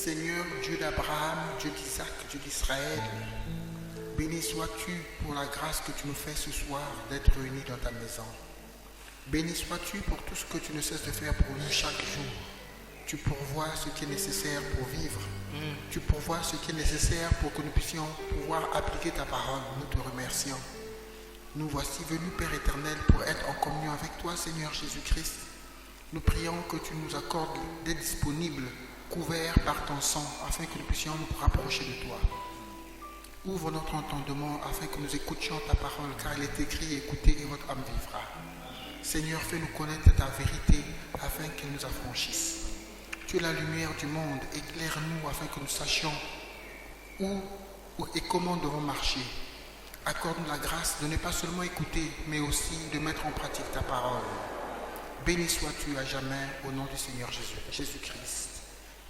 Seigneur, Dieu d'Abraham, Dieu d'Isaac, Dieu d'Israël, béni sois-tu pour la grâce que tu nous fais ce soir d'être réunis dans ta maison. Béni sois-tu pour tout ce que tu ne cesses de faire pour nous chaque jour. Tu pourvois ce qui est nécessaire pour vivre. Tu pourvois ce qui est nécessaire pour que nous puissions pouvoir appliquer ta parole. Nous te remercions. Nous voici venus, Père éternel, pour être en communion avec toi, Seigneur Jésus-Christ. Nous prions que tu nous accordes d'être disponibles, couverts par ton sang, afin que nous puissions nous rapprocher de toi. Ouvre notre entendement afin que nous écoutions ta parole, car il est écrit, écoutez et votre âme vivra. Seigneur, fais-nous connaître ta vérité afin qu'elle nous affranchisse. Tu es la lumière du monde, éclaire-nous afin que nous sachions où et comment nous devons marcher. Accorde-nous la grâce de ne pas seulement écouter, mais aussi de mettre en pratique ta parole. Béni sois-tu à jamais au nom du Seigneur Jésus-Christ.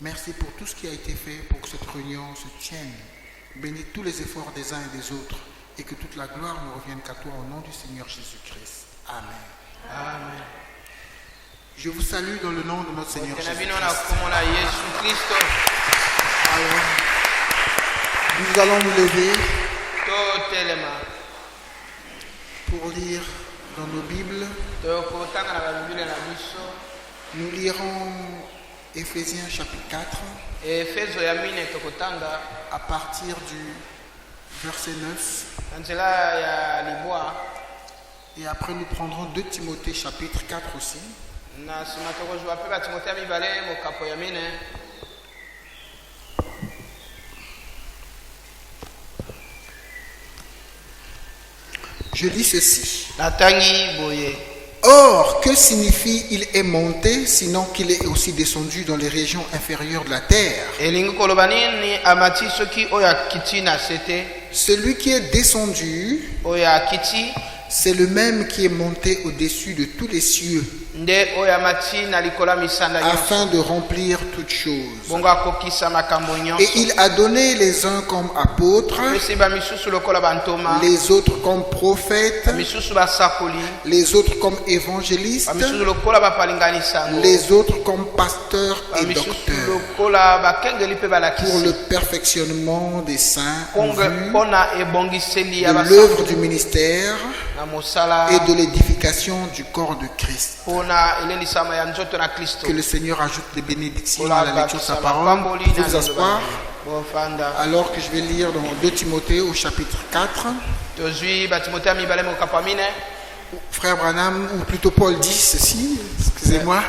Merci pour tout ce qui a été fait pour que cette réunion se tienne. Bénis tous les efforts des uns et des autres et que toute la gloire ne revienne qu'à toi au nom du Seigneur Jésus-Christ. Amen. Amen. Je vous salue dans le nom de notre Seigneur Jésus-Christ. Alors, nous allons nous lever pour lire dans nos Bibles. Nous lirons Éphésiens chapitre 4 à partir du verset 9. Et après nous prendrons 2 Timothée chapitre 4 aussi. Je lis ceci. Or, que signifie il est monté, sinon qu'il est aussi descendu dans les régions inférieures de la terre? Celui qui est descendu, c'est le même qui est monté au-dessus de tous les cieux, afin de remplir toutes choses. Et il a donné les uns comme apôtres, les autres comme prophètes, les autres comme évangélistes, les autres comme pasteurs et docteurs, pour le perfectionnement des saints, en vue de l'œuvre du ministère et de l'édification du corps de Christ. Que le Seigneur ajoute des bénédictions à la lecture de sa parole. Vous pouvez vous asseoir alors que je vais lire dans 2 Timothée au chapitre 4. Frère Branham, ou plutôt Paul dit ceci, excusez-moi.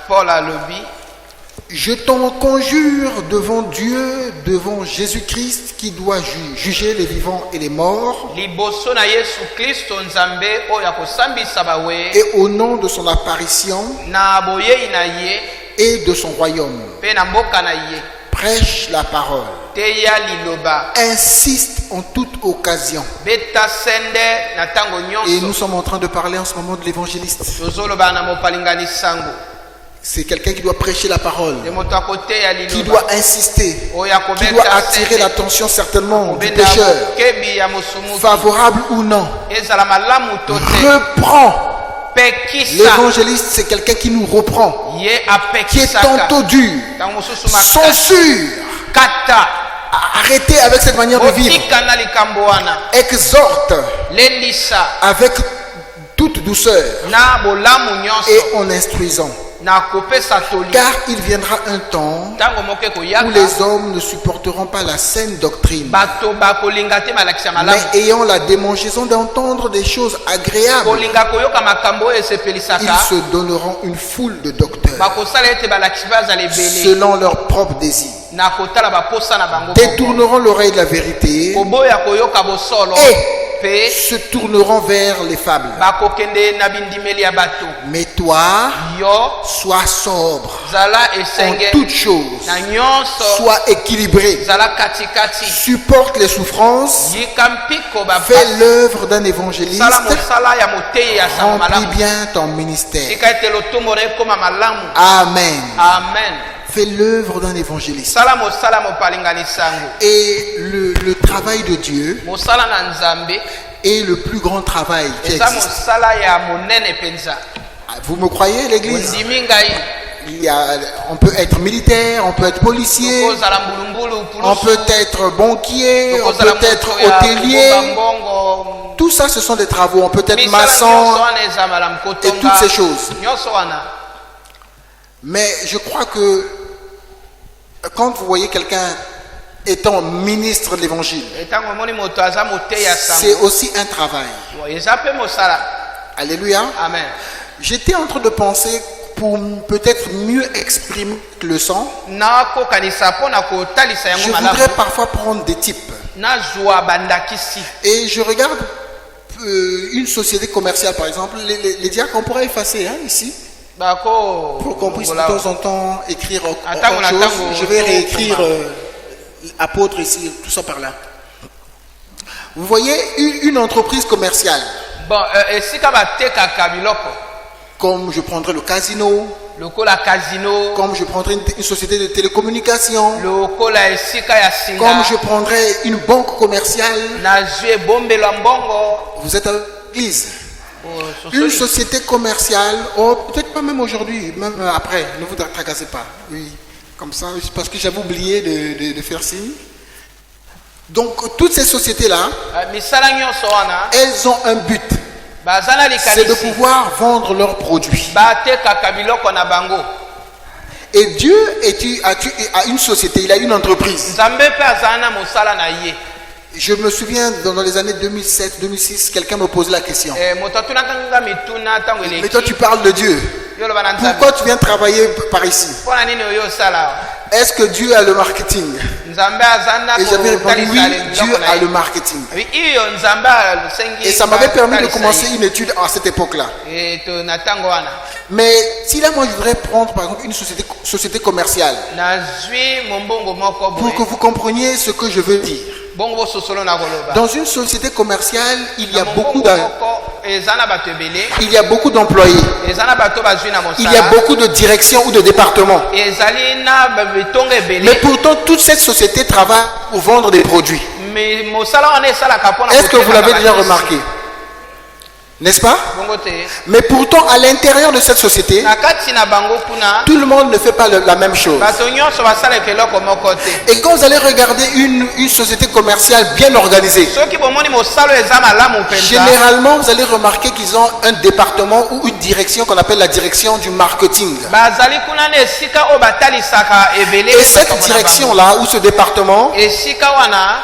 Paul a levé. Je t'en conjure devant Dieu, devant Jésus-Christ qui doit juger les vivants et les morts, et au nom de son apparition et de son royaume. Prêche la parole. Insiste en toute occasion. Et nous sommes en train de parler en ce moment de l'évangéliste. C'est quelqu'un qui doit prêcher la parole, qui doit insister, qui doit attirer l'attention certainement du pécheur, favorable ou non. Reprend. L'évangéliste, c'est quelqu'un qui nous reprend, qui est tantôt dur, censure, arrêtez avec cette manière de vivre, exhorte avec toute douceur et en instruisant. Car il viendra un temps où les hommes ne supporteront pas la saine doctrine, mais ayant la démangeaison d'entendre des choses agréables, ils se donneront une foule de docteurs selon leur propre désir, détourneront l'oreille de la vérité et se tourneront vers les fables. Mais toi, sois sobre en toutes choses, sois équilibré, supporte les souffrances, fais l'œuvre d'un évangéliste, remplis bien ton ministère. Amen. Fais l'œuvre d'un évangéliste. Et le travail de Dieu est le plus grand travail qui existe. Vous me croyez, l'église? on peut être militaire, on peut être policier, tokozala mbulumbulu on pulusu, peut être banquier, on tokozala peut être moto ya hôtelier. kobomba mbongo. Tout ça, ce sont des travaux. On peut être Misala maçon nyonso wana eza malamu et kotonga, toutes ces choses. nyonso wana. Mais je crois que quand vous voyez quelqu'un étant ministre de l'évangile, Etango omoni moto aza moteya c'est sango, aussi un travail. eza mpe mosala. Alléluia. Amen. J'étais en train de penser pour peut-être mieux exprimer le sang. nakokanisa mpona kotalisa Je yango malamu, voudrais parfois prendre des types. nazwa bandakisi. Et je regarde une société commerciale, par exemple. Les diacres, on pourrait effacer ici. Bako Pour qu'on puisse de longola. temps en temps écrire autre Attends, chose. attends, Je vais attends, réécrire attends. apôtre ici, tout ça par là. Vous voyez, une entreprise commerciale, Bon, esika batekaka biloko comme je prendrais le casino, lokola casino, comme je prendrais une société de télécommunications, lokola esika ya singa, comme je prendrais une banque commerciale. nazwi ebombelo ya mbongo. Vous êtes à l'église. Oh, Une sosoli. société commerciale, oh, peut-être pas même aujourd'hui, même après, ne vous tracassez pas. Oui, comme ça, parce que j'avais oublié de faire signe. Donc, toutes ces sociétés-là, Misala nyonso wana elles ont un but, baza na c'est de likanisi pouvoir vendre leurs produits. batekaka biloko na bango. Et Dieu a une société, il a une entreprise. Nzambe mpe azala na mosala na ye. Je me souviens, dans les années 2007-2006, quelqu'un me posait la question. Moto atunaka nga mituna ntango Mais toi, eleki tu parles de Dieu. yoloba na Nzambe. Pourquoi tu viens travailler par ici? Mpona nini oyo osala? Est-ce que Dieu a le marketing? Nzambe aza na Et j'avais répondu, oui, kotalisa Dieu biloko na a ye. le marketing. Oui, iyo Nzambe asengi Et ça m'avait permis de batalisa commencer ye. une étude à cette époque-là. Na ntango wana Mais si là, moi, je voudrais prendre, par exemple, une société commerciale, nazwi mombongo moko pour que boye vous compreniez ce que je veux dire. bongo bososolo na koloba. Dans une société commerciale, il y a Na beaucoup mombongo moko eza na bato ebele, il y a beaucoup d'employés. eza na bato bazwi na Il y a mosala, beaucoup de directions ou de départements. ezali na bitongo Mais ebele, pourtant, toute cette société travaille pour vendre des produits. mais mosala wana esalaka mpona Est-ce que vous kotekaka l'avez déjà bakisi. remarqué? N'est-ce pas? Bongo te Mais pourtant, à l'intérieur de cette société, na kati na bango kuna tout le monde ne fait pas la même chose. bato nyonso basalaka eloko moko te. Et quand vous allez regarder une société commerciale bien organisée, Soki bomoni mosalo eza malamu mpenza, généralement, vous allez remarquer qu'ils ont un département ou une direction qu'on appelle la direction du marketing. bazali kuna na esika oyo batalisaka ebele Et bato cette na bango. direction-là, ou ce département, Esika wana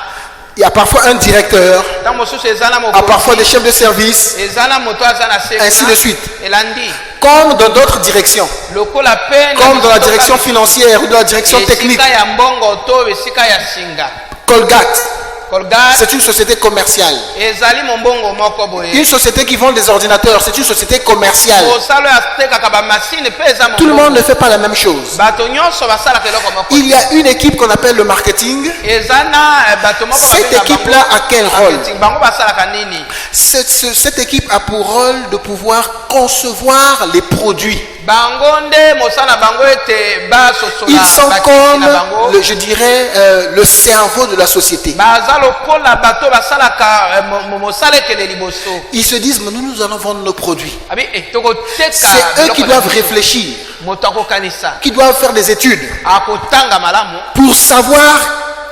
il y a parfois un directeur, ntango mosusu eza na a parfois des mokonzi, chefs de service, eza na moto aza na se ainsi de suite. elandi Comme dans d'autres directions, lokola pe na comme dans la bisika- direction financière ou dans la direction technique. esika ya mbongo to esika ya singa. Colgate, Colgate c'est une société commerciale. ezali mombongo moko boye. Une société qui vend des ordinateurs, c'est une société commerciale. mosalo atekaka bamasine mpe eza Tout le monde mombongo. ne fait pas la même chose. bato nyonso basalaka eloko moko. Il y a une équipe qu'on appelle le marketing. eza na bato moko Cette babengaka équipe-là bango a quel rôle? marketing. Bango basalaka nini? Cette équipe a pour rôle de pouvoir concevoir les produits. bango nde mosala bango ete basosola Ils sont bakisi comme, na bango. je dirais, le cerveau de la société. baza lokola bato basalaka mosala ekele liboso. Ils se disent, mais nous allons vendre nos produits. abi tokoteka C'est eux biloko qui na doivent biso. réfléchir, moto akokanisa qui doivent faire des études akotanga malamu pour savoir,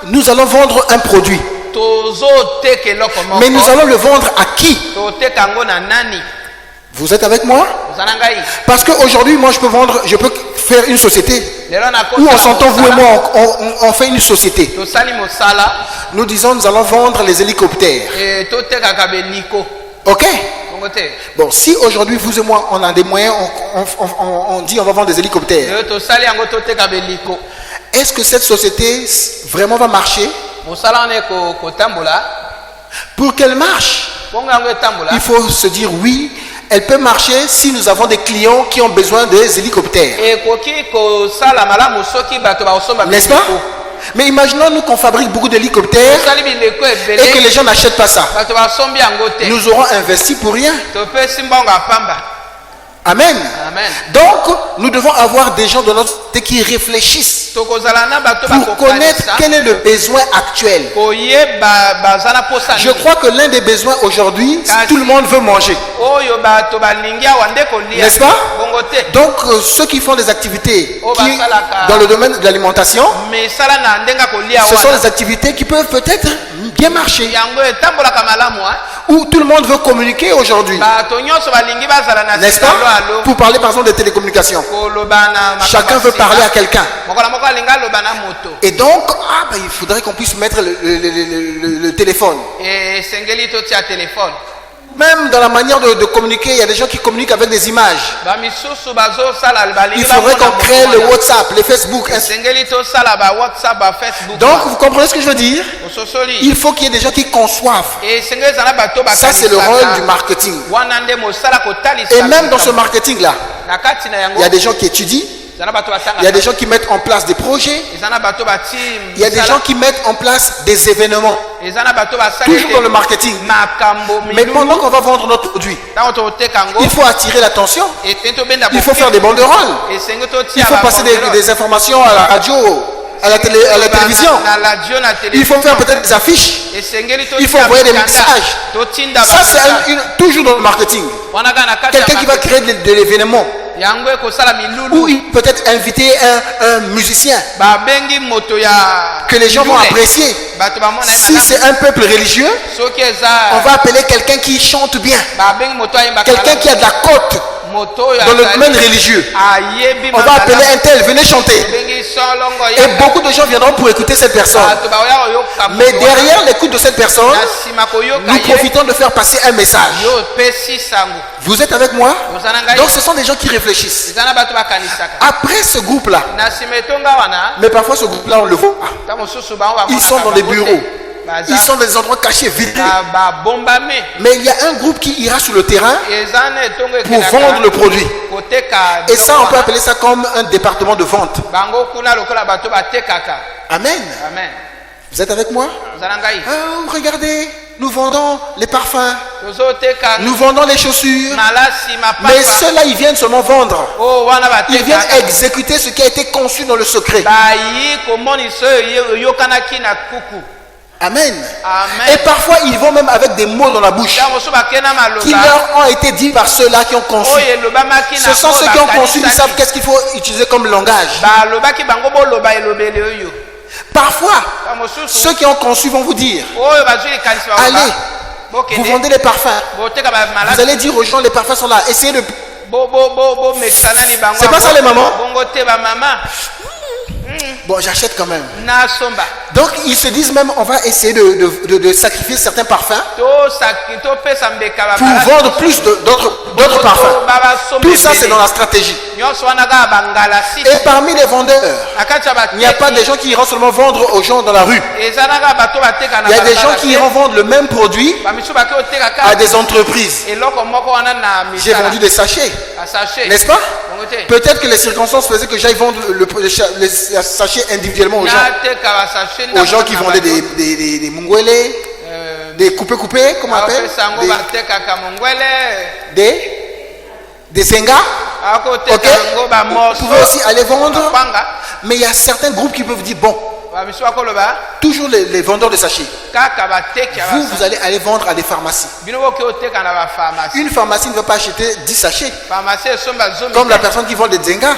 nous allons vendre un produit. tozoteka eloko Mais nous moko allons le vendre à qui? toteka yango na nani? Vous êtes avec moi? oza na ngai Parce qu'aujourd'hui, moi, je peux faire une société. lelo Où on nakosala s'entend, vous et mosala, moi, on fait une société. tosali mosala Nous disons, nous allons vendre les hélicoptères. totekaka beliko OK? bongo te. Bon, si aujourd'hui, vous et moi, on a des moyens, on dit on va vendre des hélicoptères. lelo tosali yango toteka beliko. Est-ce que cette société vraiment va marcher? mosala wana kotambola Pour qu'elle marche, bongo yango etambola il faut se dire oui, elle peut marcher si nous avons des clients qui ont besoin des hélicoptères. ekoki kosala malamu soki bato bakosomba N'est-ce pas? Mais imaginons nous qu'on fabrique beaucoup d'hélicoptères tosali bileko et que ebele les gens n'achètent pas ça. bato basombi yango te Nous aurons investi pour rien. topesi mbongo ya pamba. Amen. Amen. Donc, nous devons avoir des gens de notre côté qui réfléchissent Tokozala na bato pour connaître quel est le besoin actuel. bazana posa. Je crois que l'un des besoins aujourd'hui, c'est tout le monde veut manger. Oyo bato balingia wande kolia. N'est-ce pas? Bongote. Donc, ceux qui font des activités Oh, qui, basalaka. dans le domaine de l'alimentation, Mais sala na ndenga kolia ce sont wana. des activités qui peuvent peut-être bien marcher. Yango etambola kamalamu hein. Où tout le monde veut communiquer aujourd'hui. Bato nyonso balingi bazala na N'est-ce pas? Pour parler par exemple des télécommunications. Chacun veut parler à quelqu'un. Et donc, il faudrait qu'on puisse mettre le téléphone. Et téléphone. Même dans la manière de communiquer, il y a des gens qui communiquent avec des images. Il faudrait qu'on crée le WhatsApp, le Facebook. Donc, vous comprenez ce que je veux dire? Il faut qu'il y ait des gens qui conçoivent. Ça, c'est le rôle du marketing. Et même dans ce marketing-là, il y a des gens qui étudient. Il y a des gens qui mettent en place des projets. Il y a des gens qui mettent en place des événements. Toujours dans le marketing. Mais pendant qu'on va vendre notre produit, il faut attirer l'attention. Il faut faire des banderoles. Il faut passer des informations à la radio, à la télévision. Il faut faire peut-être des affiches. Il faut envoyer des messages. Ça, c'est toujours dans le marketing. Quelqu'un qui va créer de l'événement. Ou peut-être inviter un musicien que les gens vont apprécier. Si c'est un peuple religieux, on va appeler quelqu'un qui chante bien, quelqu'un qui a de la cote dans le domaine religieux. On va appeler un tel, venez chanter. Et beaucoup de gens viendront pour écouter cette personne. Mais derrière l'écoute de cette personne, nous profitons de faire passer un message. Vous êtes avec moi? Donc ce sont des gens qui réfléchissent. Après ce groupe-là, mais parfois ce groupe-là on le voit. Ils sont dans des bureaux. Ils sont dans des endroits cachés, vidés. Mais il y a un groupe qui ira sur le terrain pour vendre le produit. Et ça, on peut appeler ça comme un département de vente. Amen. Vous êtes avec moi? Regardez, nous vendons les parfums. Nous vendons les chaussures. Mais ceux-là, ils viennent seulement vendre. Ils viennent exécuter ce qui a été conçu dans le secret. Amen. Et parfois, ils vont même avec des mots dans la bouche qui leur ont été dits par ceux-là qui ont conçu. Ce sont ceux qui ont conçu qui savent qu'est-ce qu'il faut utiliser comme langage. Parfois, ceux qui ont conçu vont vous dire, allez, vous vendez les parfums. Vous allez dire aux gens, les parfums sont là. Essayez de... C'est pas ça les mamans? Bon, j'achète quand même. Donc, ils se disent même, on va essayer de sacrifier certains parfums pour vendre plus d'autres parfums. Tout ça, c'est dans la stratégie. Et parmi les vendeurs, il n'y a pas des gens qui iront seulement vendre aux gens dans la rue. Il y a des gens qui iront vendre le même produit à des entreprises. J'ai vendu des sachets, n'est-ce pas? Peut-être que les circonstances faisaient que j'aille vendre les sachets individuellement aux gens qui vendaient des mungwele, des coupés, comment on appelle, des zengas. Ok, vous pouvez aussi aller vendre, mais il y a certains groupes qui peuvent dire bon, toujours les vendeurs de sachets, vous allez aller vendre à des pharmacies. Une pharmacie ne veut pas acheter 10 sachets comme la personne qui vend des zengas,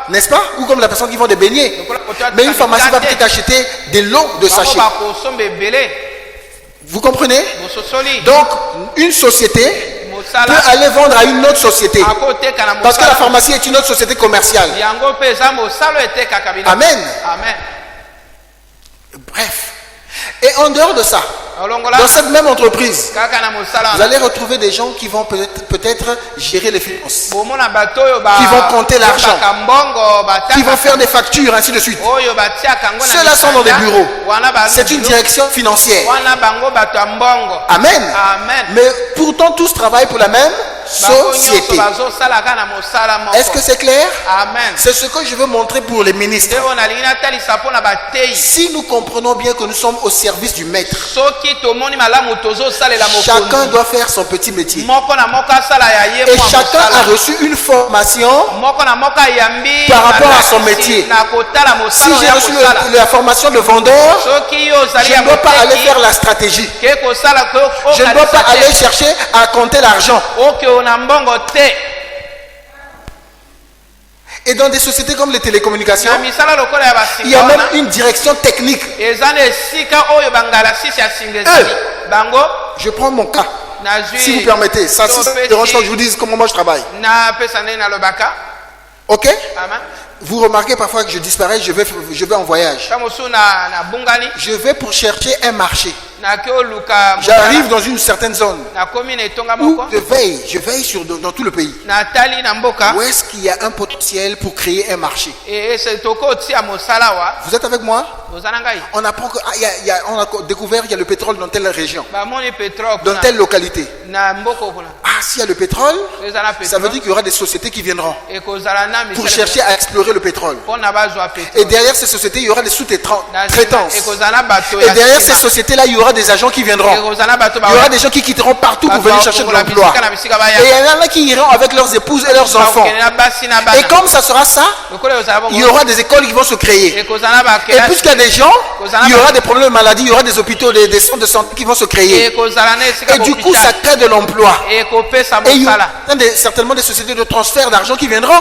n'est-ce pas? Ou comme la personne qui vend des beignets. Mais une pharmacie va peut-être acheter des lots de sachets. Vous comprenez? Donc une société peut aller vendre à une autre société, parce que la pharmacie est une autre société commerciale. Amen. Bref. Et en dehors de ça, dans cette même entreprise, vous allez retrouver des gens qui vont peut-être gérer les finances, qui vont compter l'argent, qui vont faire des factures, ainsi de suite. Ceux-là sont dans des bureaux. C'est une direction financière. Amen. Mais pourtant tous travaillent pour la même société. Est-ce que c'est clair? Amen. C'est ce que je veux montrer pour les ministres. Si nous comprenons bien que nous sommes au service du maître, chacun doit faire son petit métier. Et chacun a reçu une formation par rapport à son métier. Si j'ai reçu la formation de vendeur, je ne dois pas aller faire la stratégie. Je ne dois pas aller chercher à compter l'argent. Et dans des sociétés comme les télécommunications, il y a même une direction technique. Je prends mon cas, si vous permettez. Ça, si ça dérange pas que je vous dise comment moi je travaille. Ok? Vous remarquez parfois que je disparais, je vais en voyage. Je vais pour chercher un marché. J'arrive dans une certaine zone où je veille dans tout le pays. Où est-ce qu'il y a un potentiel pour créer un marché? Vous êtes avec moi? On apprend on a découvert qu'il y a le pétrole dans telle région, dans telle localité. Ah, s'il y a le pétrole, ça veut dire qu'il y aura des sociétés qui viendront pour chercher à explorer le pétrole. Et derrière ces sociétés, il y aura des sous-traitances. Et derrière ces sociétés-là, il y aura des agents qui viendront. Il y aura des gens qui quitteront partout pour venir chercher de l'emploi. Et il y en a qui iront avec leurs épouses et leurs enfants. Et comme ça sera ça, il y aura des écoles qui vont se créer. Et puisqu'il y a des gens, il y aura des problèmes de maladie, il y aura des hôpitaux, des centres de santé qui vont se créer. Et du coup, ça crée de l'emploi. Et il y aura certainement des sociétés de transfert d'argent qui viendront.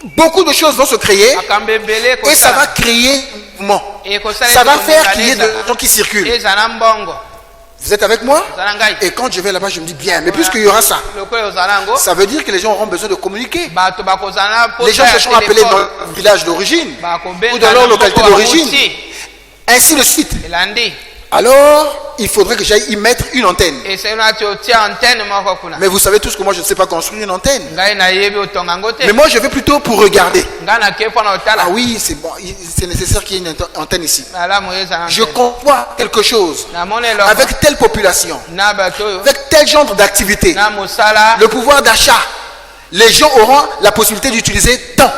Beaucoup de choses vont se créer et ça va créer un mouvement. Ça va faire qu'il y ait de gens qui circulent. Vous êtes avec moi? Et quand je vais là-bas, je me dis bien, mais puisqu'il y aura ça, ça veut dire que les gens auront besoin de communiquer. Les gens se sont appelés dans leur village d'origine ou dans leur localité d'origine. Ainsi de suite. Alors, il faudrait que j'aille y mettre une antenne. Mais vous savez tous que moi je ne sais pas construire une antenne. Mais moi je vais plutôt pour regarder. Ah oui, c'est bon, c'est nécessaire qu'il y ait une antenne ici. Je conçois quelque chose avec telle population, avec tel genre d'activité, le pouvoir d'achat. Les gens auront la possibilité d'utiliser tant.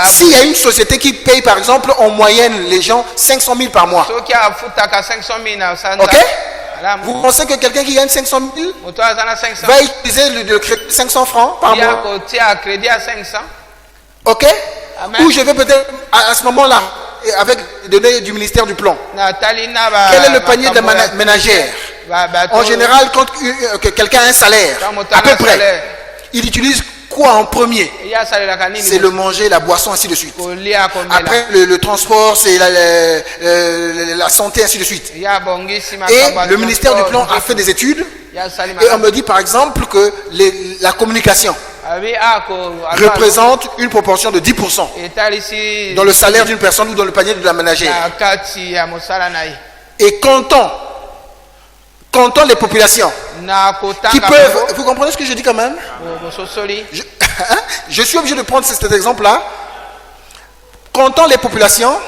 S'il y a une société qui paye par exemple en moyenne les gens 500 000 par mois, ok? Vous pensez que quelqu'un qui gagne 500 000 va utiliser le crédit de 500 francs par mois? Ok? Ou je vais peut-être à ce moment-là, avec les données du ministère du Plan, quel est le panier de la ménagère? En général, quand quelqu'un a un salaire, à peu près, il utilise quoi en premier? C'est le manger, la boisson, ainsi de suite. Après, le transport, c'est la santé, ainsi de suite. Et le ministère du Plan a fait des études. Et on me dit par exemple que la communication représente une proportion de 10% dans le salaire d'une personne ou dans le panier de la ménagère. Et comptons les populations qui peuvent... Vous comprenez ce que je dis quand même? Je suis obligé de prendre cet exemple-là. Comptons les populations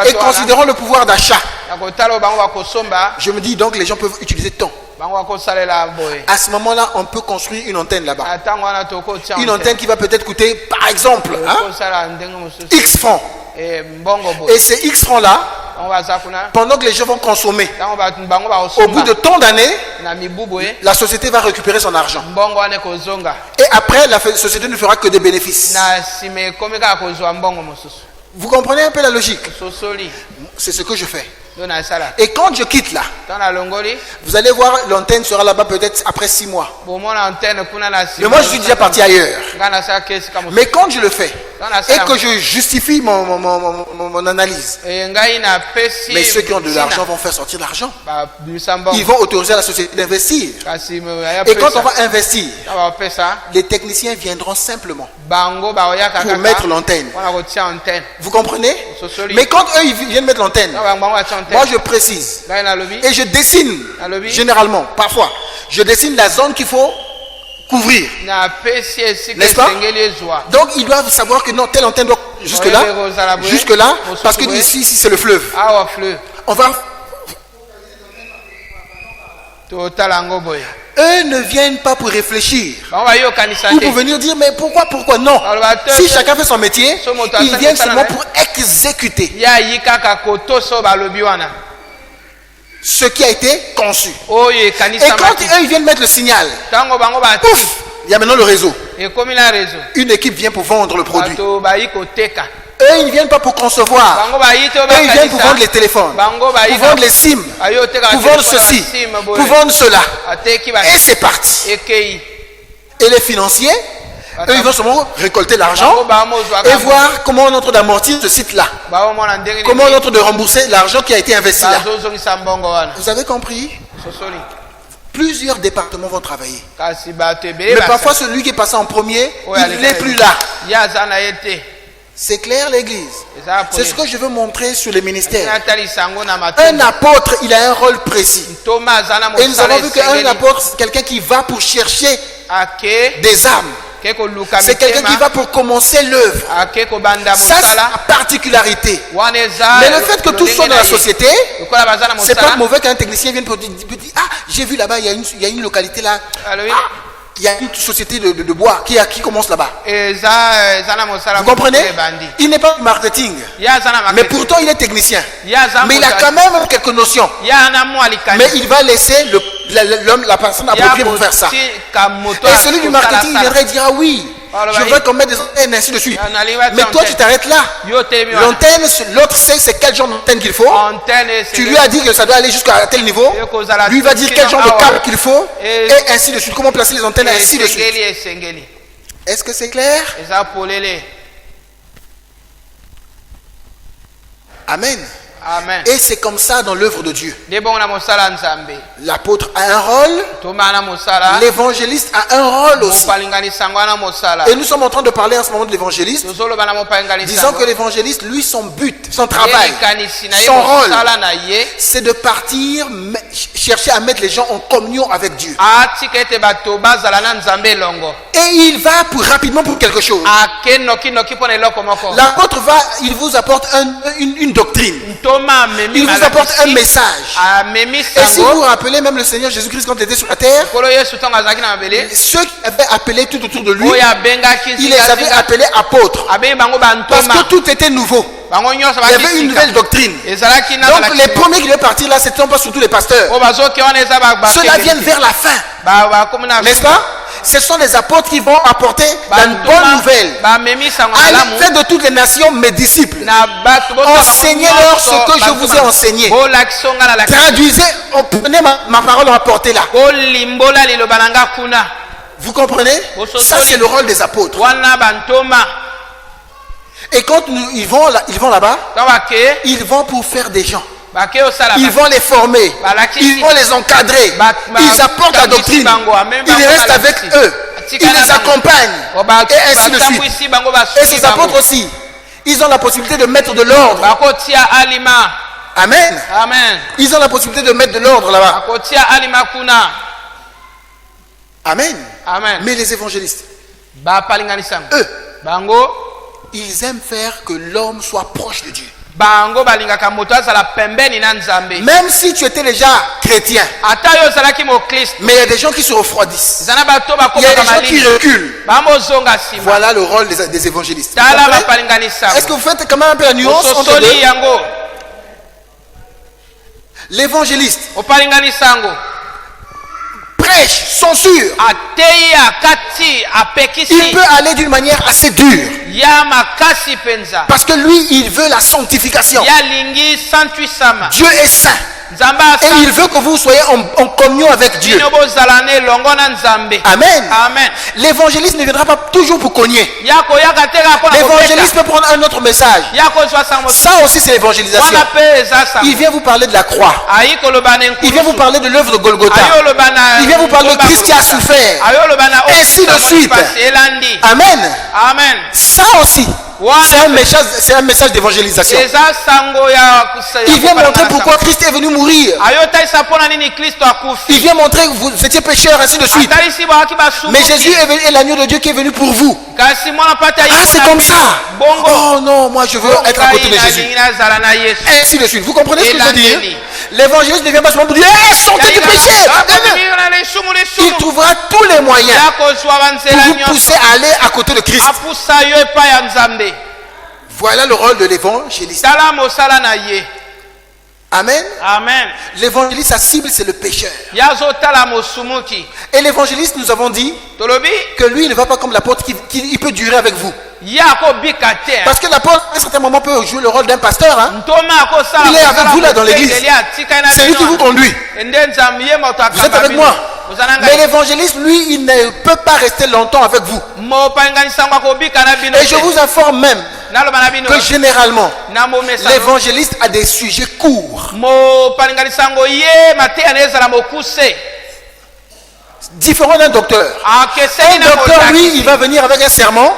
et considérons le pouvoir d'achat. Je me dis donc les gens peuvent utiliser tant. À ce moment-là, on peut construire une antenne là-bas. Une antenne qui va peut-être coûter, par exemple, X francs. Et ces X francs-là, pendant que les gens vont consommer, au bout de tant d'années, la société va récupérer son argent. Et après, la société ne fera que des bénéfices. Vous comprenez un peu la logique? C'est ce que je fais. Et quand je quitte là, vous allez voir, l'antenne sera là-bas peut-être après 6 mois. Mais moi je suis déjà parti ailleurs. Mais quand je le fais et que je justifie mon analyse, mais ceux qui ont de l'argent vont faire sortir l'argent. Ils vont autoriser la société d'investir. Et quand on va investir, les techniciens viendront simplement pour mettre l'antenne. Vous comprenez? Mais quand eux ils viennent mettre l'antenne, moi je précise et je dessine généralement, parfois, je dessine la zone qu'il faut couvrir. N'est-ce pas? Donc ils doivent savoir que non, telle antenne doit jusque là, parce que ici c'est le fleuve. On va totalango boye. Eux ne viennent pas pour réfléchir Bango bayokanisa ou te. pour venir dire mais pourquoi non. Si chacun fait son métier, ils viennent seulement pour exécuter Ya yikaka kotoso balobi wana. ce qui a été conçu. Oyo Et ekanisa quand maki. eux ils viennent mettre le signal, Tango bango ba pouf, il y a maintenant le réseau. ekomi na réseau. Une équipe vient pour vendre le produit. Bato bayi koteka. Eux ils ne viennent pas pour concevoir. Bango bayi to Eux ils viennent pour vendre les téléphones, Bango bayi pour vendre les SIM, ayo teka pour vendre ceci, pour vendre cela. Ateki ba. Et c'est parti. Ekei. Et les financiers, eux ils vont seulement récolter l'argent Bango ba mozwa et voir comment on entre d'amortir ce site-là. ba mona ndenge. Comment on entre de rembourser l'argent qui a été investi là. bazozongisa mbongo wana. Vous avez compris? Sosoli. Plusieurs départements vont travailler. Kasi bato ebele Mais parfois celui qui est passé en premier, il n'est plus là. Ya zana yete. C'est clair l'église? C'est ce que je veux montrer sur les ministères. Un apôtre, il a un rôle précis. Et nous avons vu qu'un apôtre, c'est quelqu'un qui va pour chercher des âmes. C'est quelqu'un qui va pour commencer l'œuvre. Ça, c'est la particularité. Mais le fait que tout soit dans la société, c'est pas mauvais qu'un technicien vienne pour dire ah, j'ai vu là-bas, il y a une localité là. Il y a une société de bois qui commence là-bas. Vous comprenez? Il n'est pas du marketing. Mais pourtant, il est technicien. Mais il a quand même quelques notions. Mais il va laisser la personne appropriée pour faire ça. Et celui du marketing, il viendrait dire ah oui, je veux qu'on mette des antennes, ainsi de suite. Mais toi, tu t'arrêtes là. L'antenne, l'autre sait c'est quel genre d'antenne qu'il faut. Tu lui as dit que ça doit aller jusqu'à tel niveau. Lui va dire quel genre de câble qu'il faut. Et ainsi de suite. Comment placer les antennes, ainsi de suite. Est-ce que c'est clair? Amen. Amen. Et c'est comme ça dans l'œuvre de Dieu. L'apôtre a un rôle, l'évangéliste a un rôle aussi. Et nous sommes en train de parler en ce moment de l'évangéliste, disant que l'évangéliste, lui, son but, son travail, son rôle, c'est de partir chercher à mettre les gens en communion avec Dieu. Et il va rapidement pour quelque chose. L'apôtre va, il vous apporte une doctrine. Il vous apporte un message. Et si vous vous rappelez même le Seigneur Jésus-Christ quand il était sur la terre, ceux qui avaient appelé tout autour de lui, il les avait appelés apôtres. Parce que tout était nouveau. Il y avait une nouvelle doctrine. Donc les premiers qui devaient partir là, c'était pas surtout les pasteurs. Ceux-là viennent vers la fin. N'est-ce pas? Ce sont les apôtres qui vont apporter la bonne nouvelle. Allez, faites de toutes les nations mes disciples. Enseignez-leur ce que je vous ai enseigné. Traduisez, prenez ma parole, apportez là. Vous comprenez? Ça c'est le rôle des apôtres. Et quand ils vont là-bas, ils vont pour faire des gens. Ils vont les former, ils vont les encadrer, ils apportent la doctrine, ils restent avec eux, ils les accompagnent, et ainsi de suite. Et ces apôtres aussi, ils ont la possibilité de mettre de l'ordre. Amen. Ils ont la possibilité de mettre de l'ordre là-bas. Amen. Mais les évangélistes, eux, ils aiment faire que l'homme soit proche de Dieu. Même si tu étais déjà chrétien, mais il y a des gens qui se refroidissent. Il y a des gens qui reculent. Voilà le rôle des évangélistes. Est-ce que vous faites quand même un peu la nuance entre deux? L'évangéliste prêche, censure. Il peut aller d'une manière assez dure. Parce que lui, il veut la sanctification. Dieu est saint. Et il veut que vous soyez en communion avec Dieu. Amen. L'évangéliste ne viendra pas toujours pour cogner. L'évangéliste peut prendre un autre message. Ça aussi c'est l'évangélisation. Il vient vous parler de la croix. Il vient vous parler de l'œuvre de Golgotha. Il vient vous parler de Christ qui a souffert. Ainsi de suite. Amen. Ça aussi C'est un message d'évangélisation. Il vient montrer pourquoi Christ est venu mourir. Il vient montrer que vous étiez pécheurs, ainsi de suite. Mais Jésus est l'agneau de Dieu qui est venu pour vous. Ah, c'est comme ça. Oh non, moi je veux être à côté de Jésus. Ainsi de suite. Vous comprenez ce que je veux dire? L'évangéliste ne vient pas seulement pour dire sortez du péché. Il trouvera tous les moyens pour vous pousser à aller à côté de Christ. Voilà le rôle de l'évangéliste. Amen. Amen. L'évangéliste, sa cible, c'est le pécheur. Et l'évangéliste, nous avons dit que lui, il ne va pas comme l'apôtre qui peut durer avec vous. Parce que l'apôtre, à un certain moment, peut jouer le rôle d'un pasteur. Hein? Il est avec vous là dans l'église. C'est lui qui vous conduit. Vous êtes avec moi. Mais l'évangéliste, lui, il ne peut pas rester longtemps avec vous. Et je vous informe même que généralement, l'évangéliste a des sujets courts. Différent d'un docteur. Un docteur, lui, il va venir avec un sermon.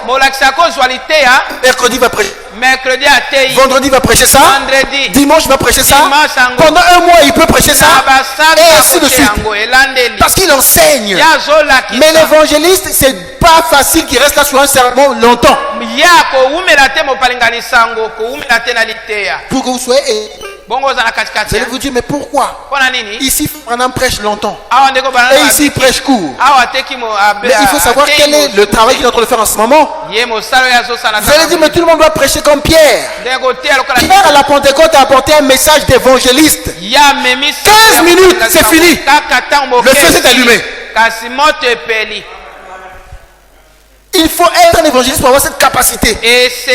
Mercredi, il va prêcher. Vendredi, il va prêcher ça. Dimanche, il va prêcher ça. Pendant un mois, il peut prêcher ça. Et ainsi de suite. Parce qu'il enseigne. Mais l'évangéliste, c'est pas facile qu'il reste là sur un sermon longtemps. Pour que vous soyez... Vous allez vous dire, mais pourquoi? Ici, Branham prêche longtemps. Et ici, il prêche court. Mais il faut savoir quel est le travail qu'il est en train de faire en ce moment. Vous allez dire, mais tout le monde doit prêcher comme Pierre. Pierre, à la Pentecôte, a apporté un message d'évangéliste. 15 minutes, c'est fini. Le feu s'est allumé. Il faut être un évangéliste pour avoir cette capacité. Et si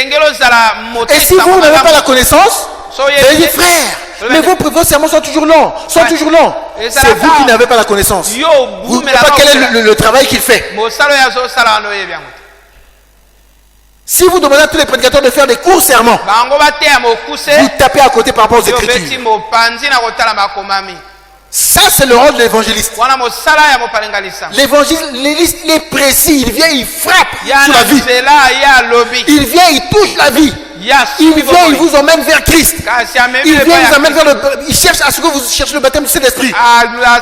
vous n'avez pas la connaissance, vous allez dire, frère, mais vos sermons sont toujours longs. C'est vous qui n'avez pas la connaissance. Vous ne savez pas quel est le travail qu'il fait. Si vous demandez à tous les prédicateurs de faire des courts sermons, vous tapez à côté par rapport aux Écritures. Ça, c'est le rôle de l'évangéliste. L'évangéliste, il est précis. Il vient, il frappe sur la vie. Il vient, il touche la vie. Il vient, il vous emmène vers Christ. Il vient, il vous emmène vers il cherche à ce que vous cherchez le baptême du Saint-Esprit.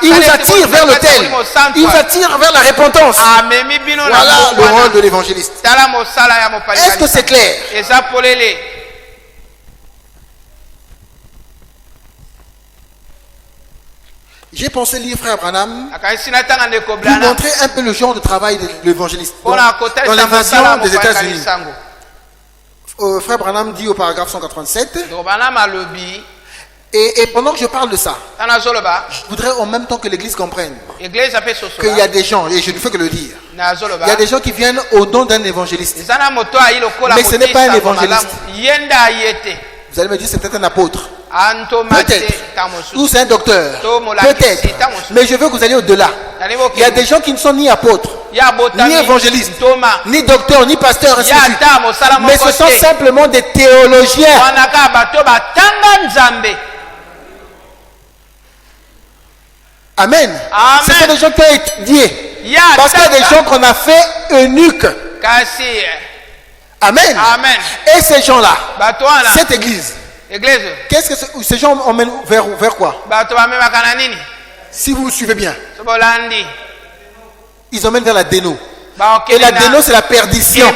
Il vous attire vers l'autel. Il vous attire vers la repentance. Voilà le rôle de l'évangéliste. Est-ce que c'est clair? J'ai pensé lire Frère Branham pour montrer un peu le genre de travail de l'évangéliste dans l'invasion des États-Unis. Frère Branham dit au paragraphe 187, et pendant que je parle de ça, je voudrais en même temps que l'Église comprenne qu'il y a des gens, et je ne fais que le dire, il y a des gens qui viennent au nom d'un évangéliste, mais ce n'est pas un évangéliste. Vous allez me dire c'est peut-être un apôtre, peut-être, ou c'est un docteur, peut-être, mais je veux que vous alliez au-delà. Il y a des gens qui ne sont ni apôtres, ni évangélistes, ni docteurs, ni pasteurs, ainsi de suite. Mais ce sont simplement des théologiens. Amen. Ce sont des gens qui ont étudié. Parce qu'il y a des gens qu'on a fait eunuques. Amen. Et ces gens-là, cette église, qu'est-ce que ces gens emmènent vers quoi? Si vous me suivez bien, ils emmènent vers la déno. Et la déno, c'est la perdition.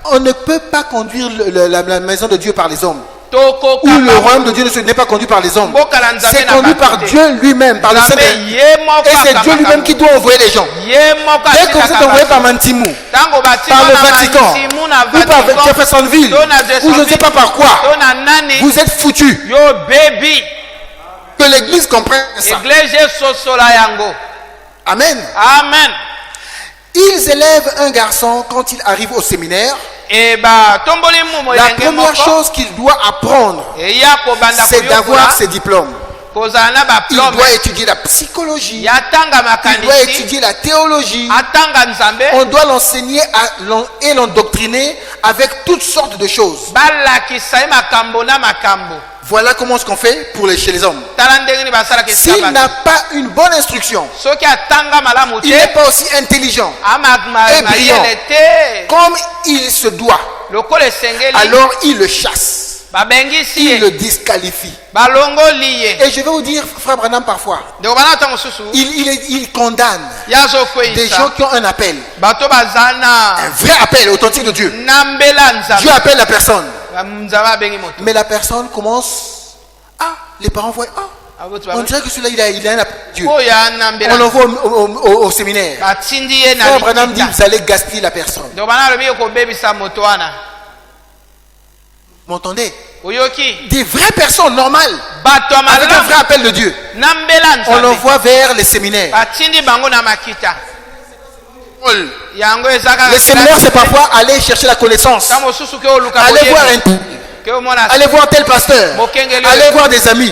On ne peut pas conduire la maison de Dieu par les hommes. Ou le royaume de Dieu n'est pas conduit par les hommes. C'est conduit par Dieu lui-même, par le Saint-Esprit. Et c'est Dieu lui-même qui doit envoyer les gens. Dès que vous êtes envoyé par Mantimou, par le Vatican, ou par Jeffersonville, ou je ne sais pas par quoi, vous êtes foutus. Que l'Église comprenne ça. Amen. Ils élèvent un garçon quand il arrive au séminaire. La première chose qu'il doit apprendre, c'est d'avoir ses diplômes. Il doit étudier la psychologie. Il doit étudier la théologie. On doit l'enseigner et l'endoctriner avec toutes sortes de choses. balakisa ye makambo na makambo. Voilà comment ce qu'on fait chez les hommes. Tala ndenge nini basalaka esika S'il bato. n'a pas une bonne instruction, Soki atanga malamu il n'est te pas aussi intelligent ama et brillant mayele te comme il se doit, lokola esengeli alors il le chasse, babengisi il ye le disqualifie. balongoli ye. Et je vais vous dire, frère Branham, parfois, ndeko bana ata mosusu il condamne ye des azokweyisa gens qui ont un appel, bato baza na un vrai appel authentique de Dieu. na mbela Dieu nzambe appelle la personne, nzambe abengi moto. mais la personne commence. Ah, les parents voient, on dirait que celui-là, il a un appel de Dieu. oyo ana On mbela l'envoie au séminaire. batindi ye na Frère Branham dit, likita. vous allez gaspiller la personne. ndeko bana alobi ye kobebisa moto wana. Vous m'entendez? Oyoki Des vraies personnes normales, bato ya avec un vrai malamu appel de Dieu, na mbela on nzambe l'envoie vers les séminaires. batindi bango na makita. yango eza kaka Les séminaires, c'est parfois aller chercher la connaissance. ta mosusu ke oluka Allez voir boyebi un, ke omona allez voir tel pasteur. Mokengeli. Allez voir des amis.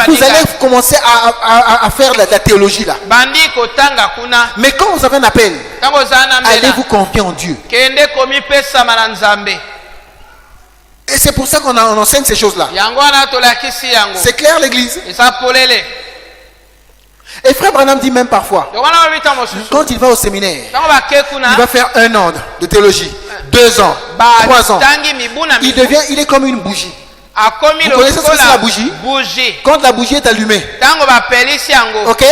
Vous allez commencer à faire la théologie là. bandi kotanga kuna. Mais quand vous avez un appel, ntango ozala na mbela allez vous confier en Dieu. kende komipesama na nzambe. Et c'est pour ça qu'on enseigne ces choses là. yango wana tolakisi yango C'est clair l'église? eza polele. Et frère Branham dit même parfois, yango wana babi ntango mosusu quand il va au séminaire, ntango bake il kuna va faire 1 an de théologie, 2 ans, 3 ans. batangi mibu na Il est comme une bougie. akomi Vous connaissez ce que c'est la bougie? bougie. Quand la bougie est allumée, ntango bapelisi yango ok?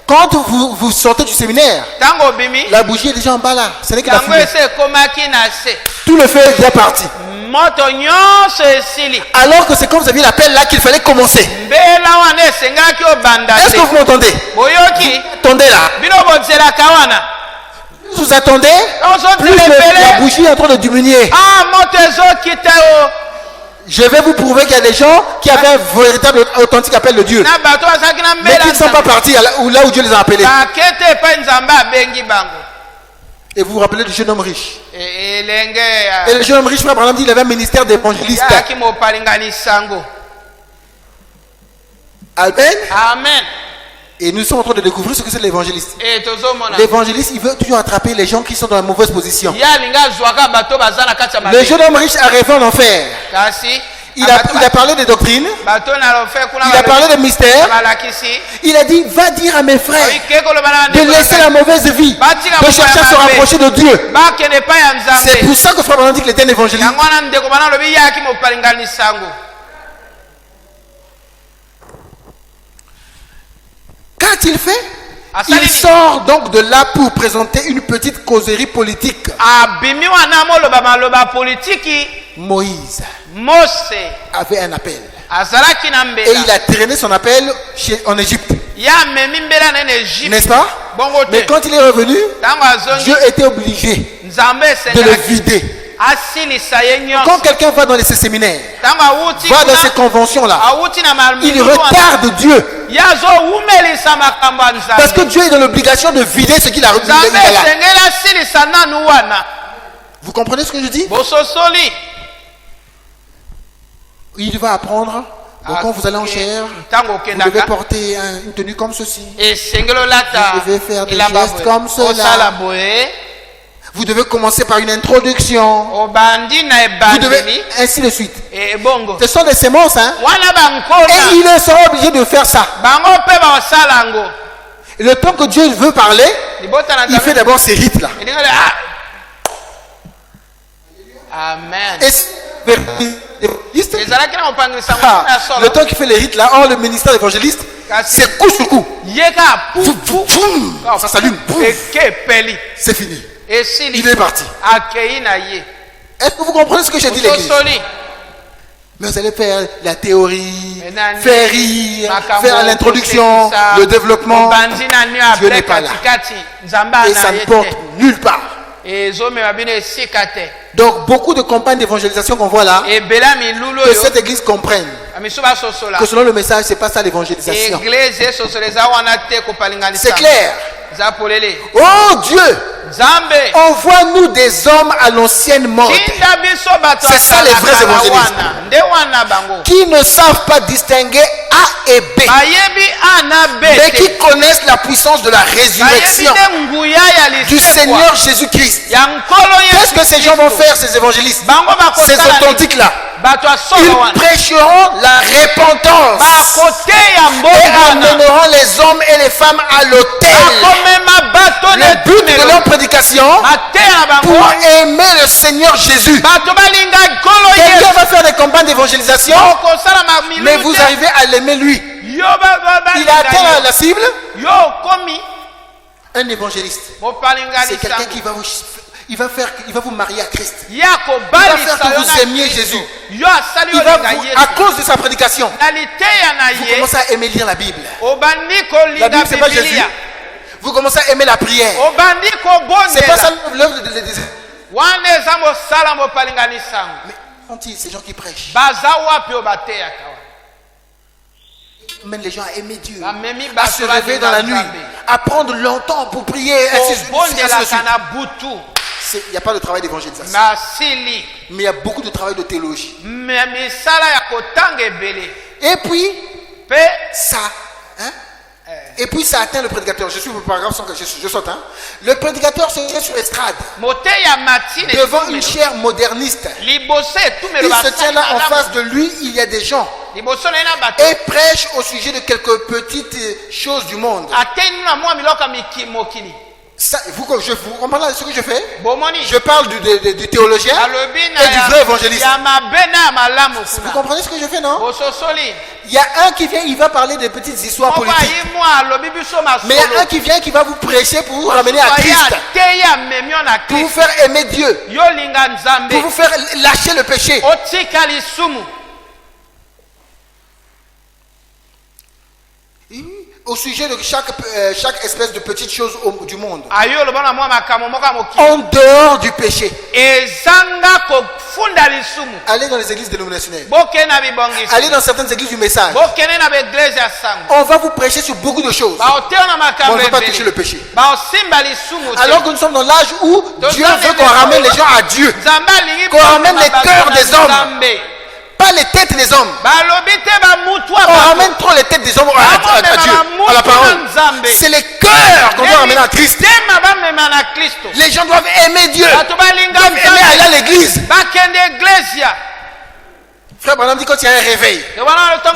Quand vous sortez du séminaire, ntango obimi la bougie est déjà en bas là. Ce n'est que la yango fumée. esi ekomaki na se Tout le feu est déjà parti. moto nyonso esili. Alors que c'est quand vous aviez l'appel là qu'il fallait commencer. mbela wana esengaki obanda Est-ce te. que vous m'entendez? boyoki Attendez là. bino bozelaka wana Plus vous attendez, plus la ozotelefele bougie est en train de diminuer. moto ezokita o. Je vais vous prouver qu'il y a des gens qui avaient un véritable authentique appel de Dieu, na bato bazalaki na mais mbela qui ne sont pas partis là où Dieu les a appelés. bakete epai nzambe abengi bango. Et vous vous rappelez du jeune homme riche. elenge Et le jeune homme riche, frère Branham dit, il avait un ministère d'évangéliste. yaki mopalinganisa yango. Amen. amen. Et nous sommes en train de découvrir ce que c'est l'évangéliste. tozomona L'évangéliste, il veut toujours attraper les gens qui sont dans la mauvaise position. ye alingi azwaka bato baza na kati ya Le mabe. jeune homme riche a rêvé en enfer. kasi Il a parlé des doctrines, bato na lofe kuna il a parlé des mystères. balakisi Il a dit, va dire à mes frères oike koloba na de laisser la mauvaise vie, de chercher à se rapprocher de Dieu. bakende epai ya C'est nzambe. pour ça que frère Branham dit qu'il était un évangéliste. yango wana ndeko bana lobi ye ayaki mopalinganisa yango. Qu'a-t-il fait? Asali Il ni- sort donc de là pour présenter une petite causerie politique. abimi wana moloba maloba politiki. Moïse mose avait un appel. azalaki na Et il mbela a traîné son appel en Égypte. ye amemi mbela na na Egypte. N'est-ce pas? bongo Mais te quand il est revenu, ntango azongi Dieu était obligé nzambe de le esengaki vider. asilisa ye Quand nyonso. quelqu'un va dans ces séminaires, ntango awuti va dans kuna, ces conventions-là, awuti na il malulu wana, retarde Dieu. ye azowumelisa makambo ya Parce que nzambe. Dieu est dans l'obligation de vider ce qu'il a remis nzambe là. esengeli asilisa nanu wana. Vous comprenez ce que je dis? bososoli Il va apprendre. Donc quand vous allez en chair, ntango vous devez okendaka porter une tenue comme ceci. esengeli olata Vous devez faire des elamba gestes boye. comme cela. osala boye Vous devez commencer par une introduction. obandi na Vous devez, ebandeli ainsi de suite. ebongo Ce sont des semences, hein. wana Et bankona il sera obligé de faire ça. bango mpe baosala yango. Et le temps que Dieu veut parler, libota na il fait nzambe d'abord ces rites-là. elingoli amen. Et évangéliste, ezalaki na mopangisa ah, mona le solo temps qu'il fait les rites là, le ministère d'évangéliste, c'est coup sur coup. ye ka Boum, ça s'allume. Boum, eke epeli c'est fini. esili Il est parti. akei na ye Est-ce que vous comprenez ce que j'ai dit, l'église? ososoli Mais vous allez faire la théorie, nani, faire rire, makambo faire l'introduction, kopekisa, le développement. obandi na nio Dieu apres n'est pas là. katikati nzambe Et ça ana ne ye porte te nulle part. ezomema bino esika te. Donc beaucoup de campagnes d'évangélisation qu'on voit là, ebela milulu que oyo cette église comprenne amiso basosola que selon le message, c'est pas ça l'évangélisation. eglise esosola eza wana te C'est kopalinganisa clair. eza polele. Oh Dieu, Nzambe envoie-nous des hommes à l'ancienne mode tinda biso bato C'est ça, les vrais asalaka évangélistes. wana nde wana bango qui ne savent pas distinguer A et B, bayebi A na B mais te. qui connaissent la puissance de la bayebi résurrection nde nguya ya du lisekwa Seigneur Jésus-Christ. ya nkolo Qu'est-ce que Yesu ces gens vont Kristo. faire, ces évangélistes, bango ces bakosala nini? authentiques-là? bato ya solo Ils wana prêcheront la repentance bakoteya et mbongo wana amèneront les hommes et les femmes à l'autel. bakomema bato Le but de leur prédication, mateya na pour bango aimer le Seigneur Jésus. bato balinga nkolo Quelqu'un Yesu va faire des campagnes d'évangélisation, okosala mais vous arrivez à l'aimer lui. yo Il a atteint la cible. yo komi Un évangéliste, c'est quelqu'un qui va vous, il va vous marier à Christ. ya Il va faire que vous aimiez Jésus. yo asali Il va olinga vous, Yesu à cause de sa prédication, na liteya na vous ye commencez à aimer lire la Bible. obandi La kolinga Bible, c'est pas Jésus. bibilia Vous commencez à aimer la prière. obandi C'est pas ça kobondela l'œuvre de wana eza mosala mopalinganisango Mais quand ces gens qui prêchent baza wapi oyo bateyaka wana mènent les gens à aimer Dieu, bamemi à se bato réveiller dans la nuit, à prendre longtemps pour prier, ainsi de suite. obondelaka na butu Il n'y a pas de travail d'évangélisation, masili mais il y a beaucoup de travail de théologie. me misala ya kotanga ebele Et puis, mpe ça, hein? Et puis ça atteint le prédicateur. Je suis au paragraphe 100, je saute. Hein? Le prédicateur se tient sur l'estrade moteya matine devant une chaire moderniste. liboso etumelo Il se tient là en face de lui, il y a des gens liboso na ye na bato et prêche au sujet de quelques petites choses du monde. ateni na mwa miloko mokili Ça, vous comprenez ce que je fais? bomoni Je parle du théologien alobi et du vrai évangéliste. ya mabe na ya malamu Vous kuna comprenez ce que je fais, non? bososoli Il y a un qui vient, il va parler des petites histoires moko politiques. ayi mwa alobi biso Mais il y a un qui vient, qui va vous prêcher pour vous ramener à Christ, teyi amemi yo na pour vous kristo faire aimer Dieu, yolinga nzambe pour vous faire lâcher le péché. otika lisumu Au sujet de chaque espèce de petite chose du monde. ayo oloba na mwa makambo moko ya mokili En dehors du péché. ezanga kofunda lisumu Allez dans les églises dénominationnelles. bokende na bibongisi Allez dans certaines églises du message. bokende na baeglise ya sango On va vous prêcher sur beaucoup de choses. baoteyo na Mais makambo on ne va pas toucher le ebele péché. baosimba lisumu te Alors que nous sommes dans l'âge où Dieu veut qu'on ramène les gens à Dieu. nzambe alingi Qu'on ramène les bato cœurs na des hommes. Nzambe. Pas les têtes des hommes. balobi te bamutu ya On bato. ramène trop les têtes des hommes à Dieu, à la parole. C'est les cœurs qu'on doit ramener à Christ. mitema bamema na kristo Les gens doivent aimer Dieu. bato balinga Doivent aimer aller à l'église. bakende eglesia Frère Branham dit quand il y a un réveil,